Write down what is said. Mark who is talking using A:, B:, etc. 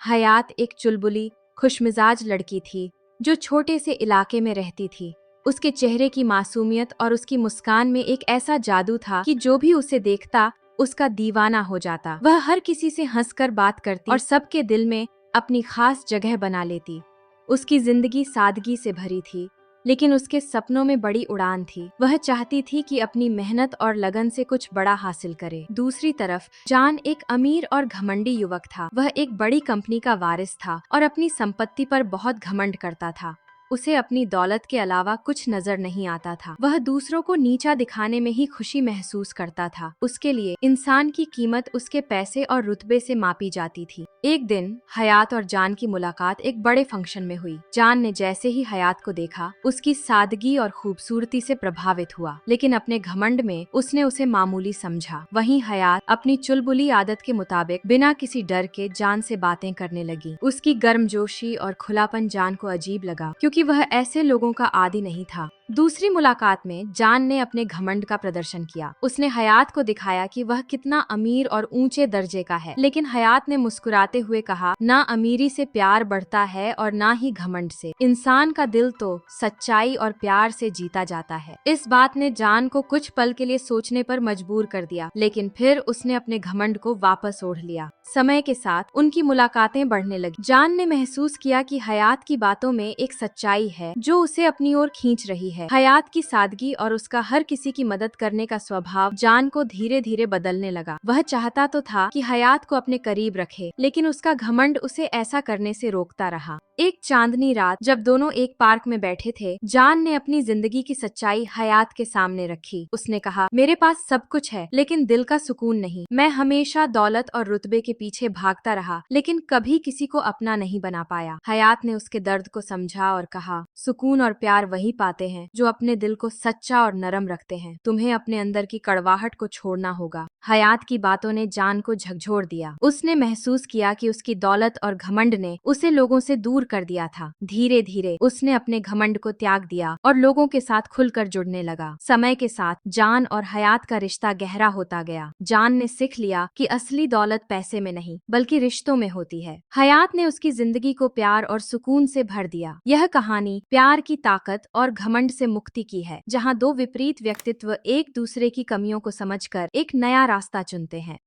A: हयात एक चुलबुली, खुशमिजाज लड़की थी जो छोटे से इलाके में रहती थी। उसके चेहरे की मासूमियत और उसकी मुस्कान में एक ऐसा जादू था कि जो भी उसे देखता उसका दीवाना हो जाता। वह हर किसी से हंसकर बात करती और सबके दिल में अपनी खास जगह बना लेती। उसकी जिंदगी सादगी से भरी थी, लेकिन उसके सपनों में बड़ी उड़ान थी। वह चाहती थी कि अपनी मेहनत और लगन से कुछ बड़ा हासिल करे। दूसरी तरफ जान एक अमीर और घमंडी युवक था। वह एक बड़ी कंपनी का वारिस था और अपनी संपत्ति पर बहुत घमंड करता था। उसे अपनी दौलत के अलावा कुछ नजर नहीं आता था। वह दूसरों को नीचा दिखाने में ही खुशी महसूस करता था। उसके लिए इंसान की कीमत उसके पैसे और रुतबे से मापी जाती थी। एक दिन हयात और जान की मुलाकात एक बड़े फंक्शन में हुई। जान ने जैसे ही हयात को देखा, उसकी सादगी और खूबसूरती से प्रभावित हुआ, लेकिन अपने घमंड में उसने उसे मामूली समझा। वहीं हयात अपनी चुलबुली आदत के मुताबिक बिना किसी डर के जान से बातें करने लगी। उसकी गर्मजोशी और खुलापन जान को अजीब लगा, क्योंकि वह ऐसे लोगों का आदी नहीं था। दूसरी मुलाकात में जान ने अपने घमंड का प्रदर्शन किया। उसने हयात को दिखाया कि वह कितना अमीर और ऊंचे दर्जे का है, लेकिन हयात ने मुस्कुराते हुए कहा, ना अमीरी से प्यार बढ़ता है और ना ही घमंड से। इंसान का दिल तो सच्चाई और प्यार से जीता जाता है। इस बात ने जान को कुछ पल के लिए सोचने पर मजबूर कर दिया, लेकिन फिर उसने अपने घमंड को वापस ओढ़ लिया। समय के साथ उनकी मुलाकातें बढ़ने लगी। जान ने महसूस किया कि हयात की बातों में एक सच्चाई है जो उसे अपनी ओर खींच रही है। हयात की सादगी और उसका हर किसी की मदद करने का स्वभाव जान को धीरे धीरे बदलने लगा। वह चाहता तो था कि हयात को अपने करीब रखे, लेकिन उसका घमंड उसे ऐसा करने से रोकता रहा। एक चांदनी रात जब दोनों एक पार्क में बैठे थे, जान ने अपनी जिंदगी की सच्चाई हयात के सामने रखी। उसने कहा, मेरे पास सब कुछ है, लेकिन दिल का सुकून नहीं। मैं हमेशा दौलत और रुतबे के पीछे भागता रहा, लेकिन कभी किसी को अपना नहीं बना पाया। हयात ने उसके दर्द को समझा और कहा, सुकून और प्यार वही पाते हैं जो अपने दिल को सच्चा और नरम रखते हैं। तुम्हें अपने अंदर की कड़वाहट को छोड़ना होगा। हयात की बातों ने जान को झकझोर दिया। उसने महसूस किया कि उसकी दौलत और घमंड ने उसे लोगों से दूर कर दिया था। धीरे धीरे उसने अपने घमंड को त्याग दिया और लोगों के साथ खुलकर जुड़ने लगा। समय के साथ जान और हयात का रिश्ता गहरा होता गया। जान ने सीख लिया कि असली दौलत पैसे में नहीं, बल्कि रिश्तों में होती है। हयात ने उसकी जिंदगी को प्यार और सुकून से भर दिया। यह कहानी प्यार की ताकत और घमंड से मुक्ति की है, जहाँ दो विपरीत व्यक्तित्व एक दूसरे की कमियों को समझकर एक नया रास्ता चुनते हैं।